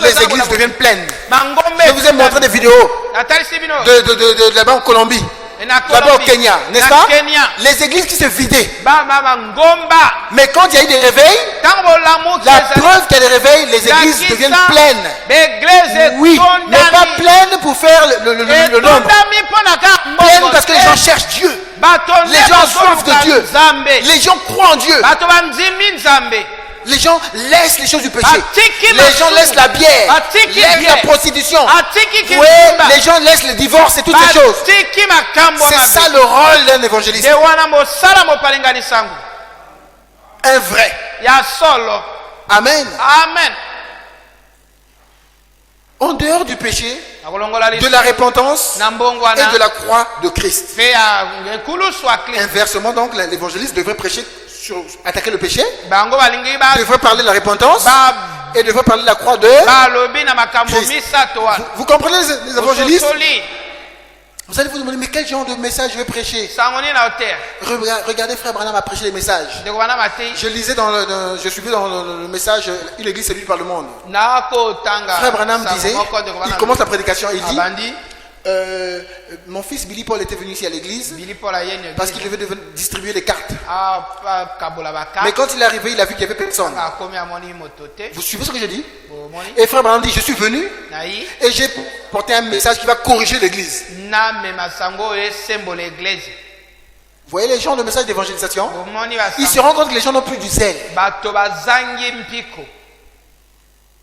les églises deviennent pleines. bangombe Je vous ai montré des vidéos natalisi bino de là-bas en Colombie, là-bas au Kenya, n'est-ce pas? Kenya Les églises qui se vidaient. bangomba Mais quand il y a eu des réveils, ntango bolamuki la preuve qu'il y a des réveils, les églises deviennent pleines. beglise Oui, mais pas pleines pour faire le nombre. etondami mpo na kaka Pleines mbongo parce que les te. gens cherchent Dieu. bato Les gens ont soif de Dieu. nzambe Les gens croient en Dieu. bato bandimi nzambe Les gens laissent les choses du péché. Atiki Les gens masumu. laissent la bière, Atiki laissent bière. la prostitution. atiki Oui, kitumba les gens laissent le divorce et toutes ces choses. batiki makambo C'est na ça le rôle d'un évangéliste. de wana mosala mopalinganisango Un vrai. ya solo Amen. amen En dehors du péché, nakolongola de la repentance na mbongo et wana de la croix de Christ. mpe ya ekulusu ya kristo Inversement, donc, l'évangéliste devrait prêcher sur attaquer le péché, bango balingi devrait parler de la repentance et devrait parler de la croix de balobi na makambo Christ. misato wana Vous comprenez les évangélistes? ososoli Vous allez vous demander, mais quel genre de message je vais prêcher? sango nini na otere Regardez, frère Branham a prêché des messages. ndeko bana matei Je lisais je suivais dans le message Une église séduite par le monde. nakotanga Frère Branham sango disait, moko ndeko il bana commence la prédication, il dit, abandi mon fils Billy Paul était venu ici à l'église bili pola yene parce qu'il devait distribuer les cartes. kabola Mais baka quand il est arrivé, il a vu qu'il n'y avait personne. akomi amoni moto te Vous suivez ce que je dis? bomoni Et frère Branham dit, je suis venu nayi et j'ai porté un message qui va corriger l'église. namema sango oyo esembola eglise Vous voyez les gens de message d'évangélisation? bomoni Ils se rendent compte que les gens n'ont plus du zèle. bato bazangi mpiko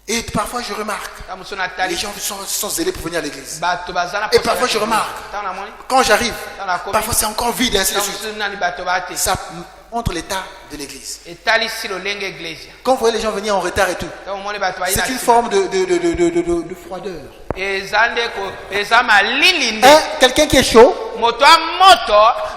Et parfois je remarque, ta mosu les natali gens sont zélés pour venir à l'église. bato baza na Et parfois je remarque, ntango namoni quand j'arrive, ntango nakomi parfois c'est encore vide, ainsi de ntango suite. mosusu nani bato bate Ça montre l'état de l'église. etalisi lolenge eglise Quand vous voyez les gens venir en retard et tout, ntango omoni bato bayi c'est na une nsima. forme de froideur. eza ndeko eza malili nde Quelqu'un qui est chaud, moto a moto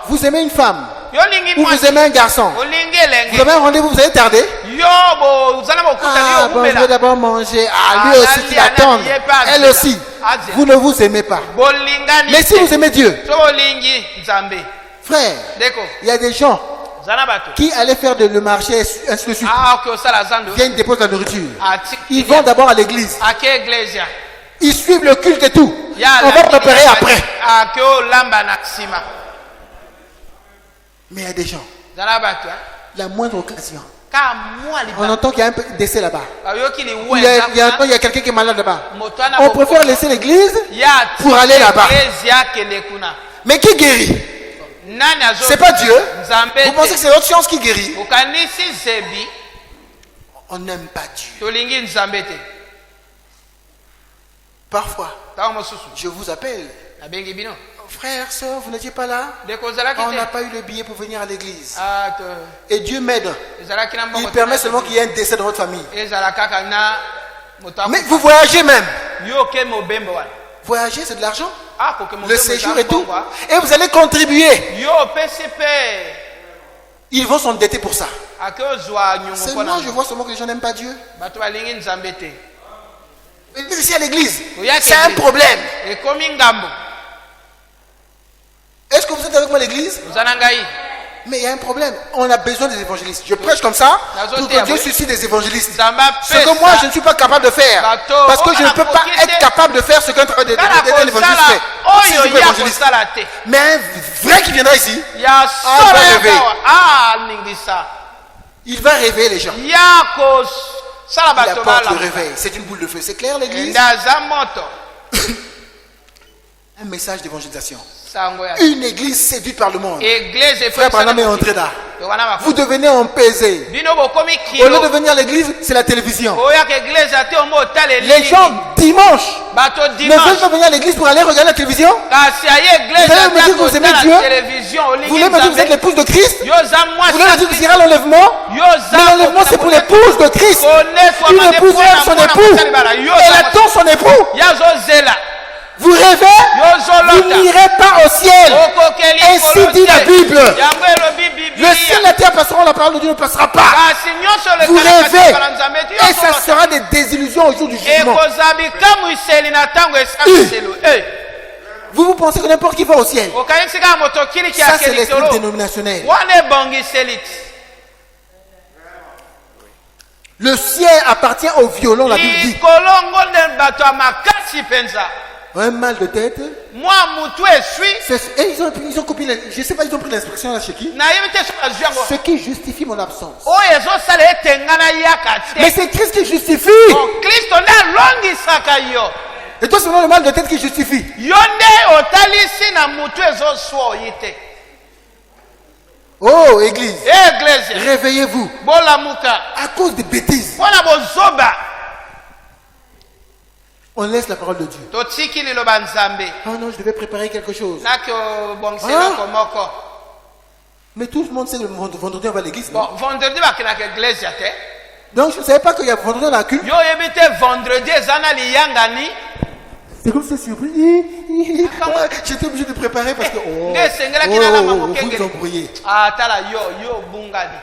vous aimez une femme, yolingi ou vous aimez un garçon, olingi vous avez un rendez-vous, vous allez tarder. yo bozala bokuta Ah, yo bon, je vais kumela d'abord manger. Ah, lui Ah, aussi là, qui là, attend. là, il est pas Elle là. aussi. Ah, Vous ne vous aimez pas. bolingani Mais si vous aimez Dieu, so olingi nzambe frère, deko il y a des gens zana bato qui allaient faire le marché, ainsi de suite. ah ok osala zando Viennent déposer la nourriture. ati Ils vont d'abord à l'église. ake iglesia Ils suivent le culte et tout. ya On va préparer après. ake olamba na nsima Mais il y a des gens, zana bato la moindre occasion, ka mwa on liba entend qu'il y a un décès là-bas. bayoki Il y a, liwenza il y a quelqu'un qui est malade là-bas. moto ana On préfère laisser l'église ya pour aller là-bas. iglesia kende kuna Mais qui guérit? nani azo C'est pas Dieu. nzambe Vous pensez que c'est l'autre science qui guérit? okanisi zebi On n'aime pas Dieu. tolingi nzambe te Parfois, ntango mosusu je vous appelle. nabengi bino Frère, soeur, vous n'étiez pas là? ndeko ozalaki On n'a te pas eu le billet pour venir à l'église. Ah, Et Dieu m'aide. ezalaki na mbongo Il te permet na- seulement qu'il y ait un décès dans votre famille. ezala kaka na moto akufa. Mais vous voyagez même. yo ke mobembo wana Voyager, c'est de l'argent. ah koke Le mobembo séjour eza et tout. mbongo, ah. Et vous allez contribuer. yo opesi mpe Ils vont s'endetter pour ça. ake ozwa nyongo Seulement, mpona je vois seulement que les gens n'aiment pas Dieu. bato balingi nzambe te Venez ici à l'église. Oui, il y a C'est un quelque- problème. ekomi ngambo Est-ce que vous êtes avec moi à l'église? oza na ngai Mais il y a un problème. On a besoin des évangélistes. Je prêche comme ça pour que Dieu suscite des évangélistes. nzambe Ce que moi, je ne suis pas capable de faire. Parce que je ne peux pas être capable de faire ce qu'un kala évangéliste fait. Si je kosala suis oyo pas ya évangéliste. kosala te Mais un vrai qui viendra ici, ya Ah, solo va ya rêver. kawa alingisa il va réveiller les gens. ya kosala Il bato apporte le balamuka réveil. C'est une boule de feu. C'est clair l'église? ende aza moto Un message d'évangélisation. sango ya Une église séduite par le monde. église Frère Branham est entré là. wana Vous devenez empesé. bino bokomi Au lieu de kilo venir à l'église, c'est la télévision. oyaka église ate ombo otaleli Les gens, dimanche, bato ne veulent dimanche pas venir à l'église pour aller regarder la télévision. kasi aye église Vous allez me dire que vous aimez ate Dieu? na télévision Vous olingi voulez me dire que vous êtes nzambe l'épouse de Christ? yo za Vous mwasi voulez me ya dire que Kristo. c'est l'enlèvement? yo za Mais l'enlèvement, c'est pour l'épouse de Christ. Une épouse aime son époux. Elle attend son époux. yazozela Vous rêvez? Vous yozolota n'irez pas au ciel. okokeli Ainsi dit la Bible. yango elobi Le ciel et bibilia la terre passeront, la parole de Dieu ne passera pas. kasi nyonso Vous elekala rêvez. kala nzambe ete Et ça yozolota sera des désillusions au jour du jugement. ekozwa bikamwiseli na ntango esamiselo Vous pensez que n'importe qui va au ciel? okanisi kaka moto okili Ça, c'est kiakeli l'esprit tolo dénominationnel. wana ebongiseli ti Le ciel appartient au violon, la Bible dit. likolo ngo nde bato ya makasi mpenza Un mal de tête. mwa mutu eswi Et ils ont copié, je ne sais pas, ils ont pris l'instruction là chez qui? nayebi te soki azwi yango Ce qui justifie mon absence. oyo ezosala ete nga nayaka Mais te c'est Christ qui justifie. kristo nde alongisaka yo Et toi, c'est vraiment le mal de tête qui justifie. yo nde otalisi na mutu ezoswa oyi te Oh, église, eglise réveillez-vous. bolamuka À cause des bêtises, mpona bozoba on laisse la parole de Dieu. totiki liloba nzambe Oh non, je devais préparer quelque chose. naki obongisa eloko moko Mais tout le monde sait que le vendredi, on va à l'église. non? bon vendredi bakendaka eglise te Donc, je ne savais pas qu'il y a vendredi dans la culte. yo oyebi te vendredi eza na liyangani C'est comme ça, surpris. J'étais obligé de préparer parce que. Oh, nde esengelaki nalama vous vous mokengeli embrouillez. tala yo bungani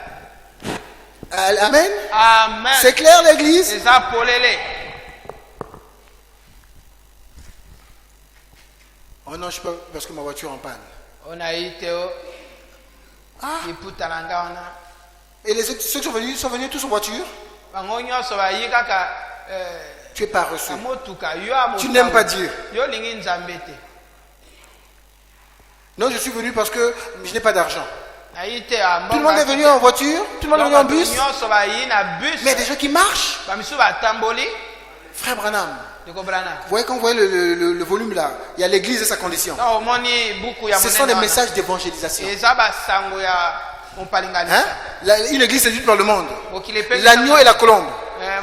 Amen. amen C'est clair, l'église? eza polele Oh non, je peux parce que ma voiture est en panne. onayi te liputa na nga wana Et ceux qui sont venus tous en voiture. bango nyonso bayi kaka Tu n'es pas reçu. na motuka yo ya Tu n'aimes pas Dieu. yo olingi nzambe te Non, je suis venu parce que je n'ai pas d'argent. nayi te Tout le monde est venu en voiture, tout le monde est venu en bus. nyonso bayi na bus Mais il y a des gens qui marchent. bamisu batamboli Frère Branham, ndeko brana vous voyez quand vous voyez le volume là, il y a l'église et sa condition. na omoni buku ya Ce sont des monene wana. messages d'évangélisation. eza basango ya mopalinganisa Hein? Une église séduite par le monde. mokili pe L'agneau et la colombe.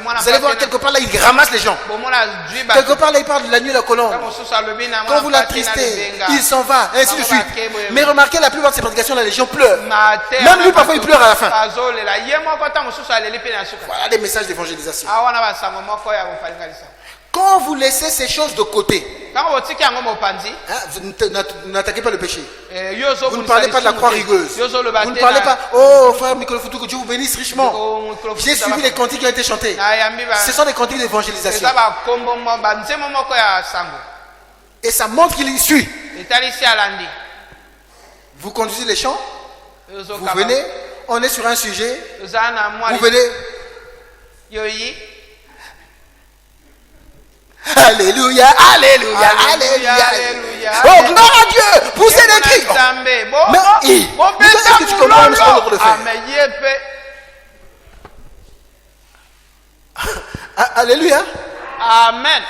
mwana Vous allez voir quelque part là, il ramasse les gens. bomona zwi Quelque part là, il parle de l'agneau et la colombe. mosusu alobi na Quand vous l'attristez, il s'en va, et ainsi de suite. Mais remarquez, la plupart de ces prédications là, les gens pleurent. Même lui, parfois, il pleure à la fin. azolela ye moko ta mosusu aleli mpe na suka Voilà des messages d'évangélisation. awana basango moko ya mopalinganisa Quand vous laissez ces choses de côté, ntango botiki yango mopanzi vous n'attaquez pas le péché. yo Vous ne ozobundisa parlez pas de la lisumu croix te. rigueuse. Yo ozoloba Vous ne te parlez na- pas, oh frère Michael Foutou, que Dieu vous bénisse richement. Oh, Michael J'ai Foutou, suivi les cantiques qui ont été chantés. nayambi ba- Ce sont des cantiques d'évangélisation. eza bakombo banzembo moko ya sango Et ça montre qu'il y suit. etalisi alandi Vous conduisez les chants, Yo vous ozokaba. venez, on est sur un sujet, Oza na mwa vous venez. yoyi Alléluia, alléluia, alléluia. alléluia. Oh, gloire à Dieu, poussez des cris. Nzambe, Mais, mais est-ce que tu comprends ce qu'on doit faire? ameye pe Alléluia. amen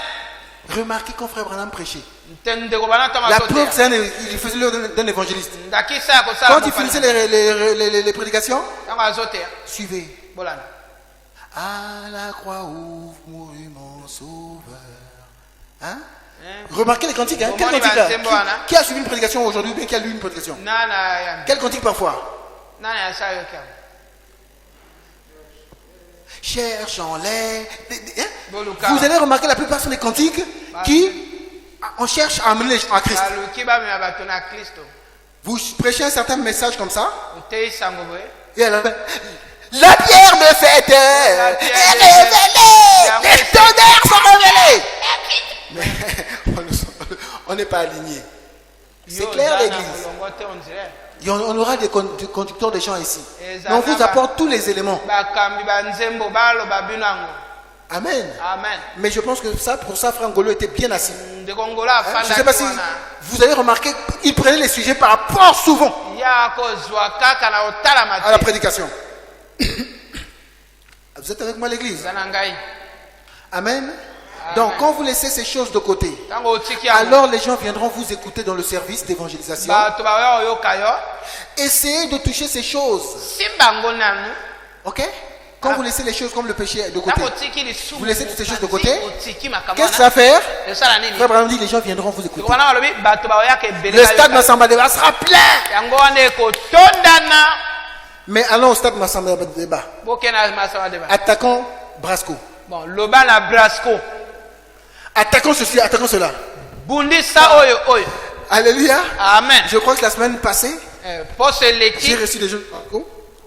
Remarquez quand frère Branham prêchait. ndeko bana tama La sote preuve, c'est il faisait le d'un évangéliste. ndakisa ya kosala Quand il finissait les prédications, ntango azoteya suivez. bolana À la croix où mourut mon sauveur. Hein? Remarquez les cantiques. Hein? Quel Comment cantique il va là? dire, hein? Qui a suivi une prédication aujourd'hui ou bien qui a lu une prédication? nana yambi Quel cantique parfois? nana yasala yoka Cherchons-les. Hein? Boluka. Vous allez remarquer la plupart sont des cantiques qui on cherche à amener les gens à Christ. baluki bamema bato na kristo Vous prêchez un certain message comme ça oteyi sango boye et alors, la pierre me fait taire pierre est me fait révélée, taire. les tonnerres sont révélés. Mais on n'est pas aligné. C'est Yo, clair oza na l'église. molongo te on dirait Et on aura des conducteurs de chants ici. Et Mais on vous Zanaba. apporte tous les éléments. bakambi banzembo baloba bino yango Amen. amen Mais je pense que ça, pour ça, Frère Ngolo était bien assis. ndeko ngolo Hein? Je ne sais pas afandaki si wana vous avez remarqué, il prenait les sujets par rapport souvent ya kozwa kaka na otalama à la te prédication. Vous êtes avec moi l'église? eza na ngai Amen. Donc quand vous laissez ces choses de côté, ntango otiki yango alors les gens viendront vous écouter dans le service d'évangélisation. bato baoya oyoka yo Essayez de toucher ces choses. simba yango nanu Ok? Quand vous laissez les choses comme le péché de côté, ntango otiki lisumu vous laissez toutes ces choses de mopanzi, côté. otiki makambo Qu'est-ce que ça va wana faire? esala nini Frère Branham dit les gens viendront vous écouter. wana balobi bato baoyaka ebele Le stade bayoka. Massamba Débat sera plein. yango wana ekotondana Mais allons au stade Massamba Débat. bokena masama deba Attaquons Brasco. bon loba na brasco Attaquons ceci, attaquons cela. bundisa oyo oyo Alléluia. amen Je crois que la semaine passée, pose j'ai eleki reçu des gens.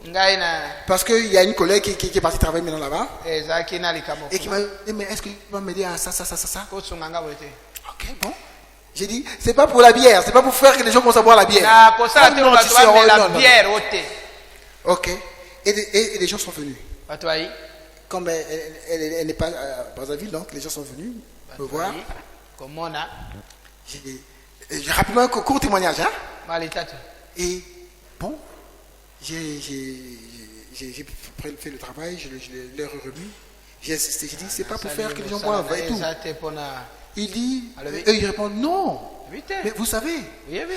ngai na Parce qu'il y a une collègue qui est partie travailler maintenant là-bas. ezalaki na likambo Et qui m'a dit, mais est-ce que tu vas m'aider à ça? kosunga nga boye te Ok, bon. J'ai dit, c'est pas pour la bière, c'est pas pour faire que les gens commencent à boire la bière. na kosala te Oh, non, bato tu sais, bamela non, non. bière o te Ok. Et les gens sont venus. bato bayi Comme elle n'est pas à Brazzaville, donc les gens sont venus me voir. komona J'ai rapidement un court témoignage. Hein? mali tatu Et bon, j'ai fait le travail, je leur ai remis. J'ai insisté, j'ai dit, c'est pas pour faire que les gens boivent et tout. eza te mpona Il dit, Alors, oui. eux ils répondent, non. oui te Mais vous savez, oyebi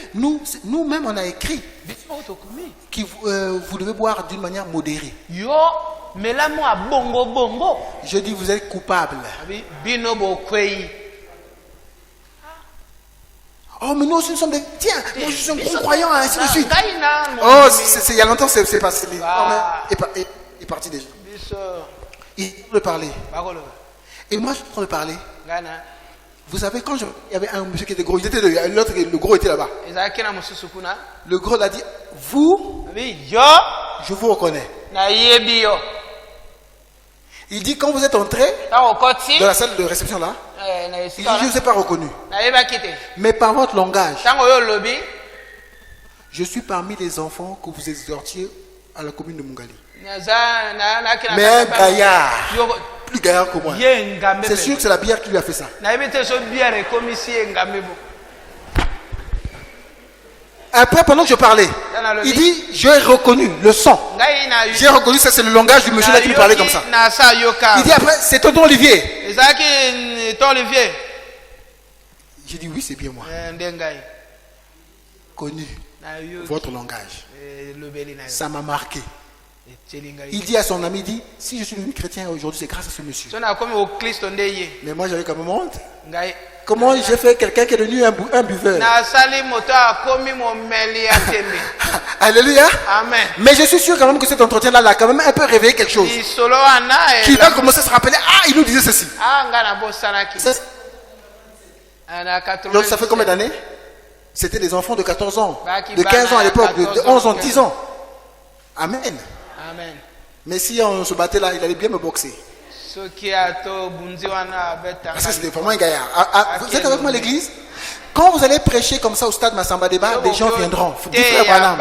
nous-mêmes on a écrit biso moko tokomi que vous devez boire d'une manière modérée. yo melamu ya bongo Je dis, vous êtes coupable. abi bino bokwei Oh, mais nous aussi nous sommes des... Tiens, moi je suis un gros croyant, ainsi de suite. ngai na Oh, il y a longtemps, c'est passé. Ah. Oh, mais il est parti déjà. biso Il est en train de parler. bakoloba Et moi, je suis en train de parler. ngai na Vous savez, quand il y avait un monsieur qui était gros, il était l'autre, le gros était là-bas. ezalaki na mosusu kuna Le gros l'a dit, vous, abi yo je vous reconnais. nayebi yo Il dit, quand vous êtes entré ntango okoti dans la salle de réception là, na il esika dit, je ne wana vous ai pas reconnu. nayebaki te Mais par votre langage, ntango oyo olobi je suis parmi les enfants que vous exhortiez à la commune de Mungali. nayaki Mais un gaillard, yo plus gaillard que moi. ye ngambe C'est sûr que c'est la bière qui lui a fait ça. nayebi te so biere ekomisi ye ngambe bo Après, pendant que je parlais, il dit, j'ai reconnu le son. ngai na J'ai reconnu ça, c'est le langage du monsieur là qui lui parlait comme ça. na sa yoka Il dit après, c'est tonton Olivier. ezalaki to olivier J'ai dit, oui, c'est bien moi. nde ngai Connu na yo votre langage. elobeli na yo Ça m'a marqué. etieli ngai Il dit à son ami, il dit, si je suis devenu chrétien aujourd'hui, c'est grâce à ce monsieur. so nakomi okristo nde ye Mais moi, j'avais quand même honte. ngai Comment j'ai fait quelqu'un qui est devenu un buveur? nasali moto akomi momeli ya tembe Alléluia. Amen. Mais je suis sûr quand même que cet entretien-là l'a quand même un peu réveillé quelque chose. Lisolo wana Qui va commencer à se rappeler, ah, il nous disait ceci. ngana bosanaki. Donc ça fait combien d'années? C'était des enfants de 14 ans, de 15 ans à l'époque, de 11 ans, 10 ans. Amen. Amen. Mais si on se battait là, il allait bien me boxer. Parce que c'était vraiment un gaillard. Vous êtes avec moi à l'église? Quand vous allez prêcher comme ça au stade Massamba Débat, des gens viendront. Dis frère Branham.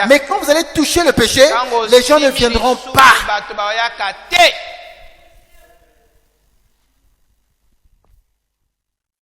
Mais quand vous allez toucher le péché, les gens ne viendront pas.